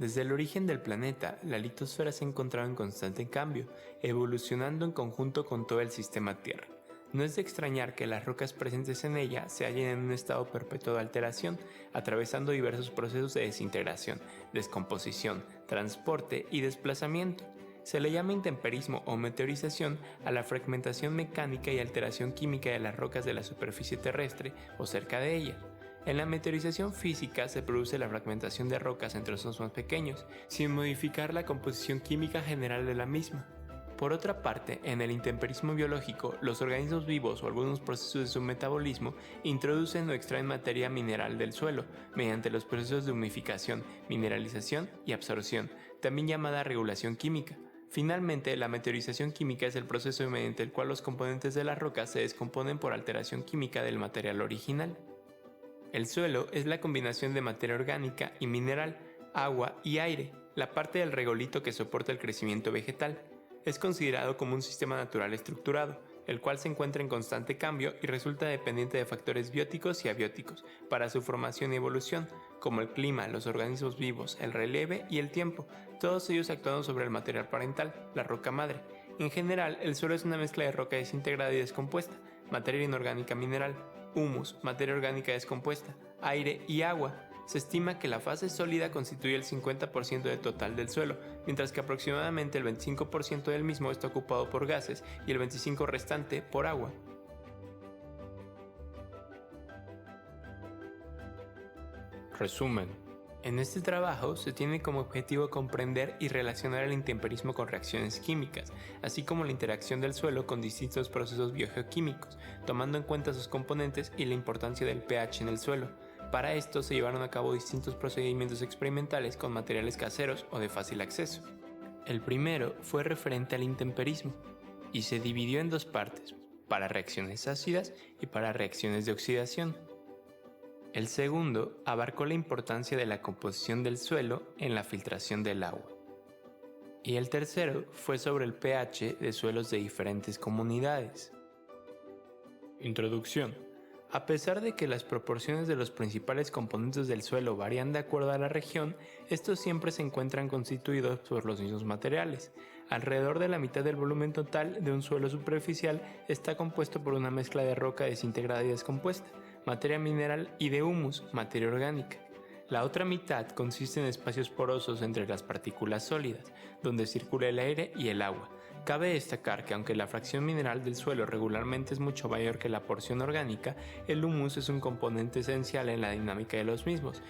Desde el origen del planeta, la litosfera se ha encontrado en constante cambio, evolucionando en conjunto con todo el sistema Tierra. No es de extrañar que las rocas presentes en ella se hallen en un estado perpetuo de alteración, atravesando diversos procesos de desintegración, descomposición, transporte y desplazamiento. Se le llama intemperismo o meteorización a la fragmentación mecánica y alteración química de las rocas de la superficie terrestre o cerca de ella. En la meteorización física se produce la fragmentación de rocas en trozos más pequeños, sin modificar la composición química general de la misma. Por otra parte, en el intemperismo biológico, los organismos vivos o algunos procesos de su metabolismo introducen o extraen materia mineral del suelo mediante los procesos de humificación, mineralización y absorción, también llamada regulación química. Finalmente, la meteorización química es el proceso mediante el cual los componentes de las rocas se descomponen por alteración química del material original. El suelo es la combinación de materia orgánica y mineral, agua y aire, la parte del regolito que soporta el crecimiento vegetal. Es considerado como un sistema natural estructurado, el cual se encuentra en constante cambio y resulta dependiente de factores bióticos y abióticos para su formación y evolución, como el clima, los organismos vivos, el relieve y el tiempo, todos ellos actuando sobre el material parental, la roca madre. En general, el suelo es una mezcla de roca desintegrada y descompuesta, materia inorgánica mineral, humus, materia orgánica descompuesta, aire y agua. Se estima que la fase sólida constituye el 50% del total del suelo, mientras que aproximadamente el 25% del mismo está ocupado por gases y el 25% restante por agua. Resumen. En este trabajo se tiene como objetivo comprender y relacionar el intemperismo con reacciones químicas, así como la interacción del suelo con distintos procesos biogeoquímicos, tomando en cuenta sus componentes y la importancia del pH en el suelo. Para esto se llevaron a cabo distintos procedimientos experimentales con materiales caseros o de fácil acceso. El primero fue referente al intemperismo y se dividió en dos partes, para reacciones ácidas y para reacciones de oxidación. El segundo abarcó la importancia de la composición del suelo en la filtración del agua. Y el tercero fue sobre el pH de suelos de diferentes comunidades. Introducción. A pesar de que las proporciones de los principales componentes del suelo varían de acuerdo a la región, estos siempre se encuentran constituidos por los mismos materiales. Alrededor de la mitad del volumen total de un suelo superficial está compuesto por una mezcla de roca desintegrada y descompuesta, materia mineral y de humus, materia orgánica. La otra mitad consiste en espacios porosos entre las partículas sólidas, donde circula el aire y el agua. Cabe destacar que aunque la fracción mineral del suelo regularmente es mucho mayor que la porción orgánica, el humus es un componente esencial en la dinámica de los mismos,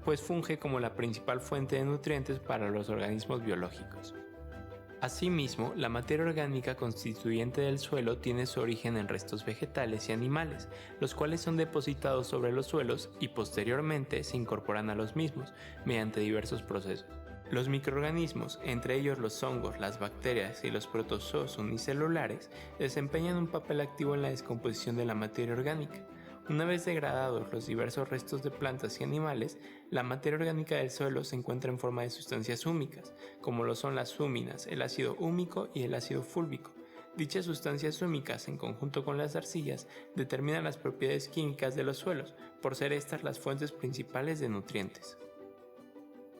pues funge como la principal fuente de nutrientes para los organismos biológicos. Asimismo, la materia orgánica constituyente del suelo tiene su origen en restos vegetales y animales, los cuales son depositados sobre los suelos y posteriormente se incorporan a los mismos mediante diversos procesos. Los microorganismos, entre ellos los hongos, las bacterias y los protozoos unicelulares, desempeñan un papel activo en la descomposición de la materia orgánica. Una vez degradados los diversos restos de plantas y animales, la materia orgánica del suelo se encuentra en forma de sustancias húmicas, como lo son las húminas, el ácido húmico y el ácido fúlvico. Dichas sustancias húmicas, en conjunto con las arcillas, determinan las propiedades químicas de los suelos, por ser estas las fuentes principales de nutrientes.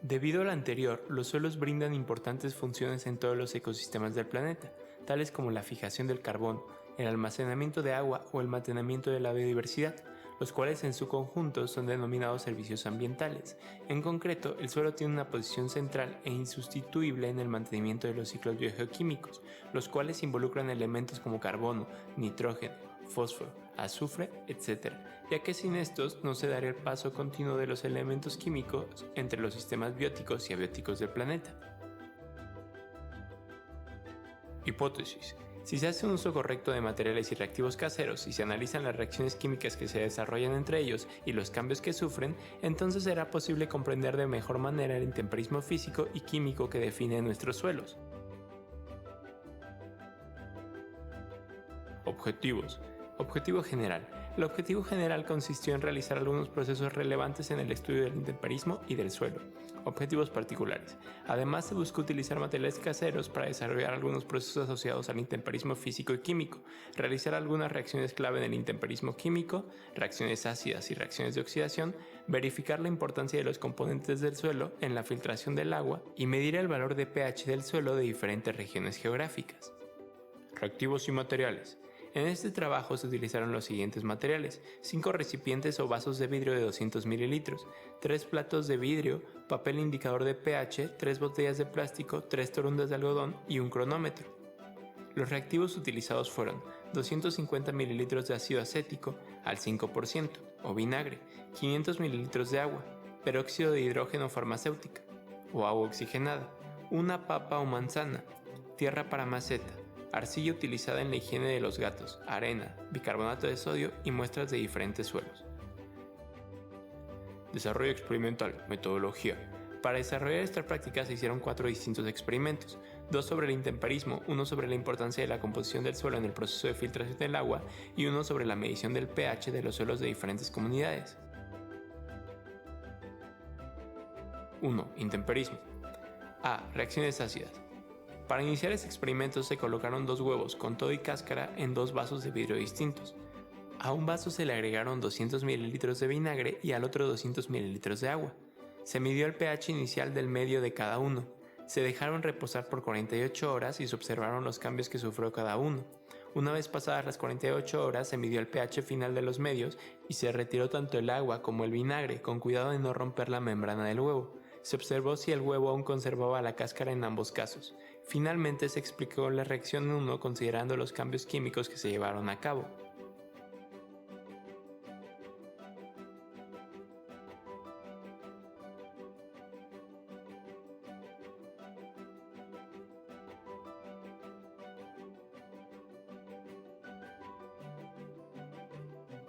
Debido a lo anterior, los suelos brindan importantes funciones en todos los ecosistemas del planeta, tales como la fijación del carbono, el almacenamiento de agua o el mantenimiento de la biodiversidad, los cuales en su conjunto son denominados servicios ambientales. En concreto, el suelo tiene una posición central e insustituible en el mantenimiento de los ciclos biogeoquímicos, los cuales involucran elementos como carbono, nitrógeno, fósforo, azufre, etc., ya que sin estos no se daría el paso continuo de los elementos químicos entre los sistemas bióticos y abióticos del planeta. Hipótesis. Si se hace un uso correcto de materiales y reactivos caseros y se analizan las reacciones químicas que se desarrollan entre ellos y los cambios que sufren, entonces será posible comprender de mejor manera el intemperismo físico y químico que define nuestros suelos. Objetivos. Objetivo general. El objetivo general consistió en realizar algunos procesos relevantes en el estudio del intemperismo y del suelo. Objetivos particulares. Además, se buscó utilizar materiales caseros para desarrollar algunos procesos asociados al intemperismo físico y químico, realizar algunas reacciones clave en el intemperismo químico, reacciones ácidas y reacciones de oxidación, verificar la importancia de los componentes del suelo en la filtración del agua y medir el valor de pH del suelo de diferentes regiones geográficas. Reactivos y materiales. En este trabajo se utilizaron los siguientes materiales: 5 recipientes o vasos de vidrio de 200 ml, 3 platos de vidrio, papel indicador de pH, 3 botellas de plástico, 3 torundas de algodón y un cronómetro. Los reactivos utilizados fueron 250 ml de ácido acético al 5% o vinagre, 500 ml de agua, peróxido de hidrógeno farmacéutica o agua oxigenada, una papa o manzana, tierra para maceta, arcilla utilizada en la higiene de los gatos, arena, bicarbonato de sodio y muestras de diferentes suelos. Desarrollo experimental, metodología. Para desarrollar esta práctica se hicieron 4 distintos experimentos, 2 sobre el intemperismo, 1 sobre la importancia de la composición del suelo en el proceso de filtración del agua y 1 sobre la medición del pH de los suelos de diferentes comunidades. 1. Intemperismo. A. Reacciones ácidas. Para iniciar este experimento se colocaron 2 huevos con todo y cáscara en 2 vasos de vidrio distintos. A un vaso se le agregaron 200 ml de vinagre y al otro 200 ml de agua. Se midió el pH inicial del medio de cada uno. Se dejaron reposar por 48 horas y se observaron los cambios que sufrió cada uno. Una vez pasadas las 48 horas se midió el pH final de los medios y se retiró tanto el agua como el vinagre con cuidado de no romper la membrana del huevo. Se observó si el huevo aún conservaba la cáscara en ambos casos. Finalmente se explicó la reacción 1 considerando los cambios químicos que se llevaron a cabo.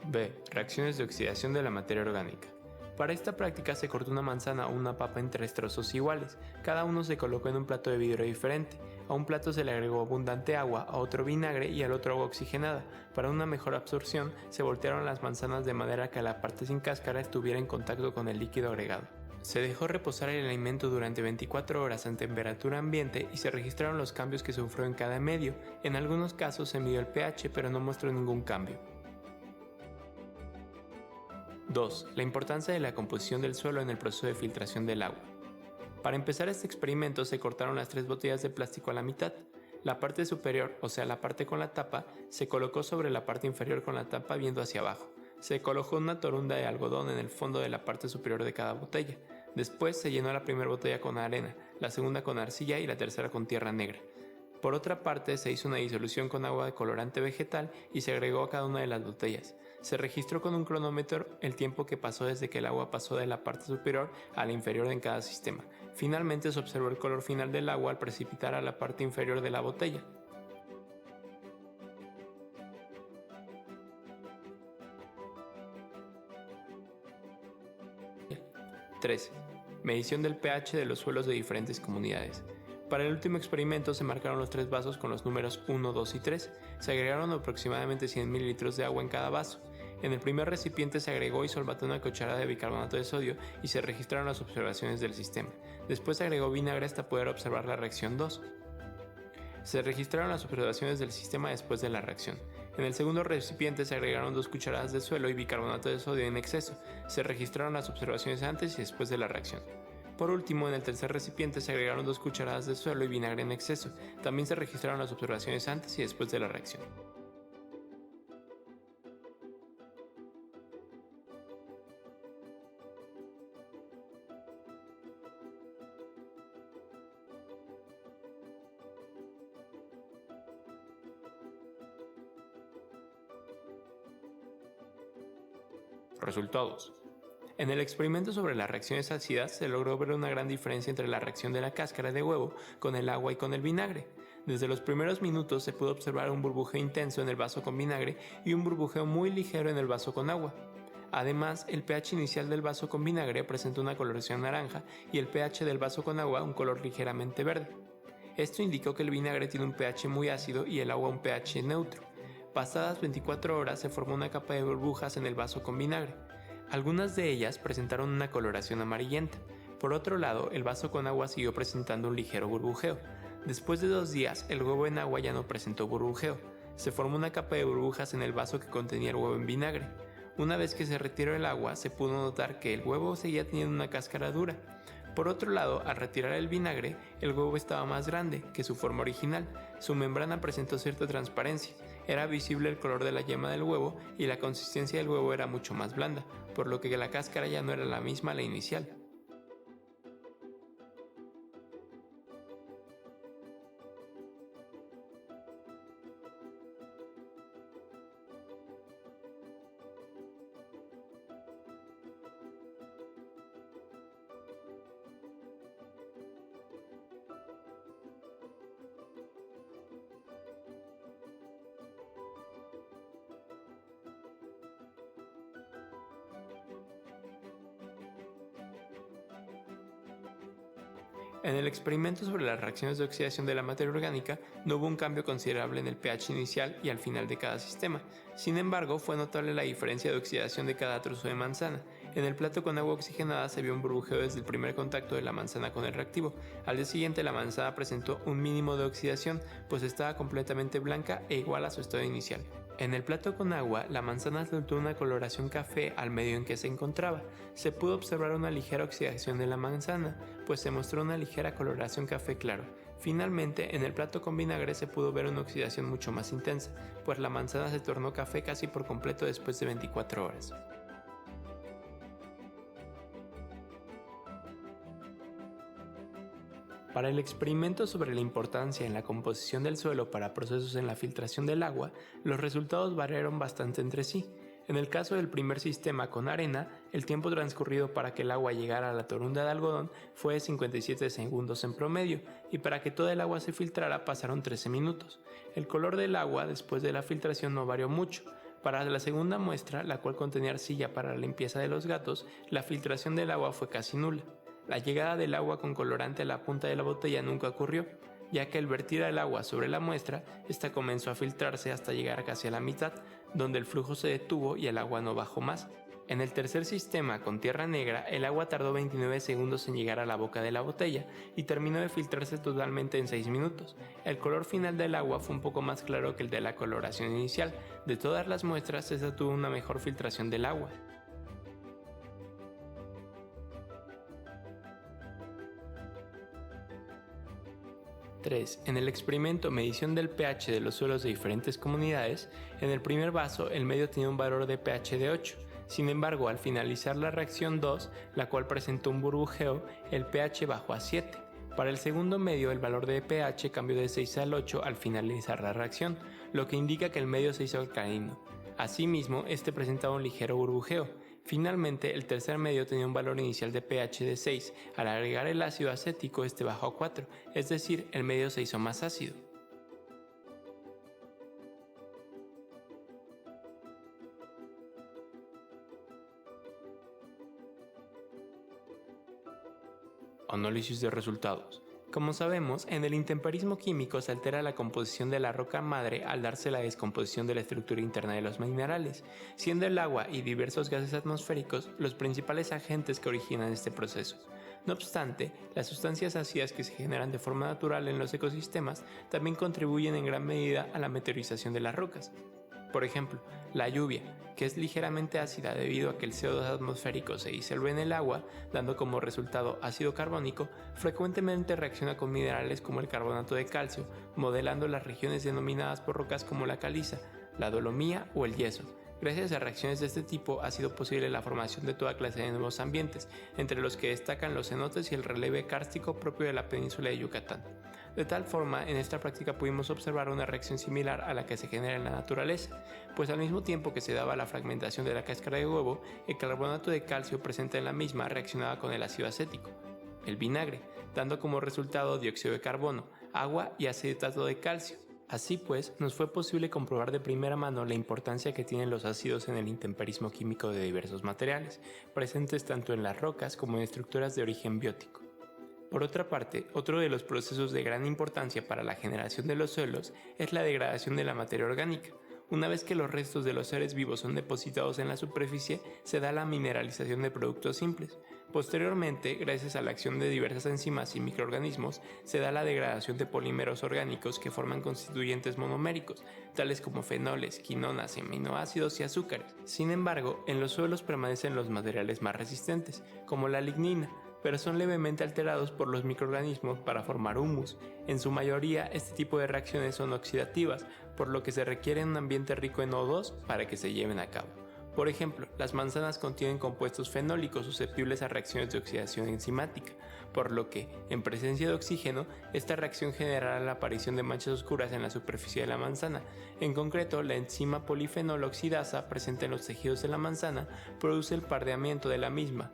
B. Reacciones de oxidación de la materia orgánica. Para esta práctica se cortó una manzana o una papa en 3 trozos iguales, cada uno se colocó en un plato de vidrio diferente. A un plato se le agregó abundante agua, a otro vinagre y al otro agua oxigenada. Para una mejor absorción se voltearon las manzanas de manera que la parte sin cáscara estuviera en contacto con el líquido agregado. Se dejó reposar el alimento durante 24 horas en temperatura ambiente y se registraron los cambios que sufrió en cada medio. En algunos casos se midió el pH pero no mostró ningún cambio. 2. La importancia de la composición del suelo en el proceso de filtración del agua. Para empezar este experimento se cortaron las 3 botellas de plástico a la mitad. La parte superior, o sea la parte con la tapa, se colocó sobre la parte inferior con la tapa viendo hacia abajo. Se colocó una torunda de algodón en el fondo de la parte superior de cada botella. Después se llenó la primera botella con arena, la segunda con arcilla y la tercera con tierra negra. Por otra parte se hizo una disolución con agua de colorante vegetal y se agregó a cada una de las botellas. Se registró con un cronómetro el tiempo que pasó desde que el agua pasó de la parte superior a la inferior en cada sistema. Finalmente se observó el color final del agua al precipitar a la parte inferior de la botella. (3) Medición del pH de los suelos de diferentes comunidades. Para el último experimento se marcaron los 3 vasos con los números 1, 2 y 3. Se agregaron aproximadamente 100 ml de agua en cada vaso. En el primer recipiente se agregó y solvató una cucharada de bicarbonato de sodio y se registraron las observaciones del sistema. Después se agregó vinagre hasta poder observar la reacción 2. Se registraron las observaciones del sistema después de la reacción. En el segundo recipiente se agregaron 2 cucharadas de suelo y bicarbonato de sodio en exceso. Se registraron las observaciones antes y después de la reacción. Por último, en el tercer recipiente se agregaron 2 cucharadas de suelo y vinagre en exceso. También se registraron las observaciones antes y después de la reacción. Resultados. En el experimento sobre las reacciones ácidas se logró ver una gran diferencia entre la reacción de la cáscara de huevo con el agua y con el vinagre. Desde los primeros minutos se pudo observar un burbujeo intenso en el vaso con vinagre y un burbujeo muy ligero en el vaso con agua. Además, el pH inicial del vaso con vinagre presentó una coloración naranja y el pH del vaso con agua un color ligeramente verde. Esto indicó que el vinagre tiene un pH muy ácido y el agua un pH neutro. Pasadas 24 horas se formó una capa de burbujas en el vaso con vinagre. Algunas de ellas presentaron una coloración amarillenta. Por otro lado, el vaso con agua siguió presentando un ligero burbujeo. Después de 2 días, el huevo en agua ya no presentó burbujeo. Se formó una capa de burbujas en el vaso que contenía el huevo en vinagre. Una vez que se retiró el agua, se pudo notar que el huevo seguía teniendo una cáscara dura. Por otro lado, al retirar el vinagre, el huevo estaba más grande que su forma original. Su membrana presentó cierta transparencia. Era visible el color de la yema del huevo y la consistencia del huevo era mucho más blanda, por lo que la cáscara ya no era la misma a la inicial. En el experimento sobre las reacciones de oxidación de la materia orgánica no hubo un cambio considerable en el pH inicial y al final de cada sistema. Sin embargo, fue notable la diferencia de oxidación de cada trozo de manzana. En el plato con agua oxigenada se vio un burbujeo desde el primer contacto de la manzana con el reactivo. Al día siguiente la manzana presentó un mínimo de oxidación, pues estaba completamente blanca e igual a su estado inicial. En el plato con agua, la manzana soltó una coloración café al medio en que se encontraba. Se pudo observar una ligera oxidación de la manzana, pues se mostró una ligera coloración café claro. Finalmente, en el plato con vinagre se pudo ver una oxidación mucho más intensa, pues la manzana se tornó café casi por completo después de 24 horas. Para el experimento sobre la importancia en la composición del suelo para procesos en la filtración del agua, los resultados variaron bastante entre sí. En el caso del primer sistema con arena, el tiempo transcurrido para que el agua llegara a la torunda de algodón fue de 57 segundos en promedio, y para que toda el agua se filtrara pasaron 13 minutos. El color del agua después de la filtración no varió mucho. Para la segunda muestra, la cual contenía arcilla para la limpieza de los gatos, la filtración del agua fue casi nula. La llegada del agua con colorante a la punta de la botella nunca ocurrió, ya que al vertir el agua sobre la muestra, esta comenzó a filtrarse hasta llegar casi a la mitad, donde el flujo se detuvo y el agua no bajó más. En el tercer sistema, con tierra negra, el agua tardó 29 segundos en llegar a la boca de la botella y terminó de filtrarse totalmente en 6 minutos. El color final del agua fue un poco más claro que el de la coloración inicial. De todas las muestras, esta tuvo una mejor filtración del agua. 3. En el experimento medición del pH de los suelos de diferentes comunidades, en el primer vaso el medio tenía un valor de pH de 8. Sin embargo, al finalizar la reacción 2, la cual presentó un burbujeo, el pH bajó a 7. Para el segundo medio, el valor de pH cambió de 6 al 8 al finalizar la reacción, lo que indica que el medio se hizo alcalino. Asimismo, este presentaba un ligero burbujeo. Finalmente, el tercer medio tenía un valor inicial de pH de 6. Al agregar el ácido acético, este bajó a 4, es decir, el medio se hizo más ácido. Análisis de resultados. Como sabemos, en el intemperismo químico se altera la composición de la roca madre al darse la descomposición de la estructura interna de los minerales, siendo el agua y diversos gases atmosféricos los principales agentes que originan este proceso. No obstante, las sustancias ácidas que se generan de forma natural en los ecosistemas también contribuyen en gran medida a la meteorización de las rocas. Por ejemplo, la lluvia, que es ligeramente ácida debido a que el CO2 atmosférico se disuelve en el agua, dando como resultado ácido carbónico, frecuentemente reacciona con minerales como el carbonato de calcio, modelando las regiones denominadas por rocas como la caliza, la dolomía o el yeso. Gracias a reacciones de este tipo ha sido posible la formación de toda clase de nuevos ambientes, entre los que destacan los cenotes y el relieve kárstico propio de la península de Yucatán. De tal forma, en esta práctica pudimos observar una reacción similar a la que se genera en la naturaleza, pues al mismo tiempo que se daba la fragmentación de la cáscara de huevo, el carbonato de calcio presente en la misma reaccionaba con el ácido acético, el vinagre, dando como resultado dióxido de carbono, agua y acetato de calcio. Así pues, nos fue posible comprobar de primera mano la importancia que tienen los ácidos en el intemperismo químico de diversos materiales, presentes tanto en las rocas como en estructuras de origen biótico. Por otra parte, otro de los procesos de gran importancia para la generación de los suelos es la degradación de la materia orgánica. Una vez que los restos de los seres vivos son depositados en la superficie, se da la mineralización de productos simples. Posteriormente, gracias a la acción de diversas enzimas y microorganismos, se da la degradación de polímeros orgánicos que forman constituyentes monoméricos, tales como fenoles, quinonas, aminoácidos y azúcares. Sin embargo, en los suelos permanecen los materiales más resistentes, como la lignina, pero son levemente alterados por los microorganismos para formar humus. En su mayoría, este tipo de reacciones son oxidativas, por lo que se requiere un ambiente rico en O2 para que se lleven a cabo. Por ejemplo, las manzanas contienen compuestos fenólicos susceptibles a reacciones de oxidación enzimática, por lo que, en presencia de oxígeno, esta reacción generará la aparición de manchas oscuras en la superficie de la manzana. En concreto, la enzima polifenol oxidasa presente en los tejidos de la manzana produce el pardeamiento de la misma,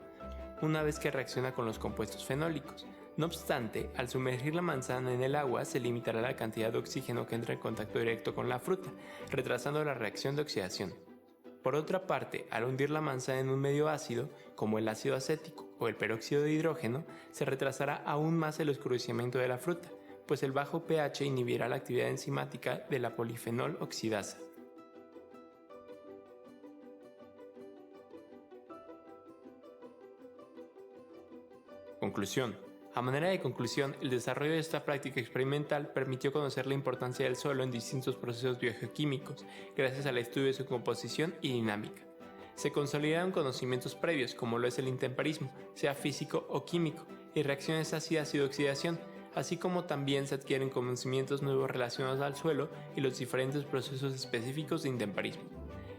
una vez que reacciona con los compuestos fenólicos. No obstante, al sumergir la manzana en el agua se limitará la cantidad de oxígeno que entra en contacto directo con la fruta, retrasando la reacción de oxidación. Por otra parte, al hundir la manzana en un medio ácido, como el ácido acético o el peróxido de hidrógeno, se retrasará aún más el oscurecimiento de la fruta, pues el bajo pH inhibirá la actividad enzimática de la polifenol oxidasa. Conclusión. A manera de conclusión, el desarrollo de esta práctica experimental permitió conocer la importancia del suelo en distintos procesos biogeoquímicos, gracias al estudio de su composición y dinámica. Se consolidaron conocimientos previos, como lo es el intemperismo, sea físico o químico, y reacciones ácidas y de oxidación, así como también se adquieren conocimientos nuevos relacionados al suelo y los diferentes procesos específicos de intemperismo.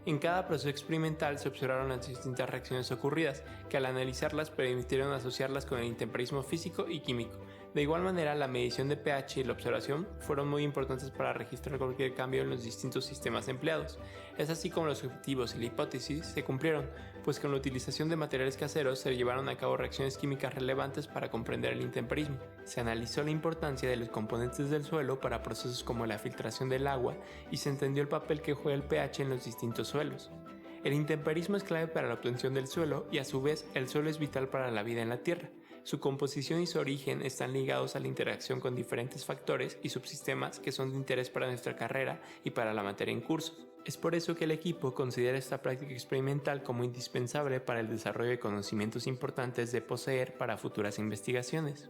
En cada proceso experimental se observaron las distintas reacciones ocurridas, que al analizarlas permitieron asociarlas con el intemperismo físico y químico. De igual manera, la medición de pH y la observación fueron muy importantes para registrar cualquier cambio en los distintos sistemas empleados. Es así como los objetivos y la hipótesis se cumplieron, pues con la utilización de materiales caseros se llevaron a cabo reacciones químicas relevantes para comprender el intemperismo. Se analizó la importancia de los componentes del suelo para procesos como la filtración del agua y se entendió el papel que juega el pH en los distintos suelos. El intemperismo es clave para la obtención del suelo y a su vez el suelo es vital para la vida en la Tierra. Su composición y su origen están ligados a la interacción con diferentes factores y subsistemas que son de interés para nuestra carrera y para la materia en curso. Es por eso que el equipo considera esta práctica experimental como indispensable para el desarrollo de conocimientos importantes de poseer para futuras investigaciones.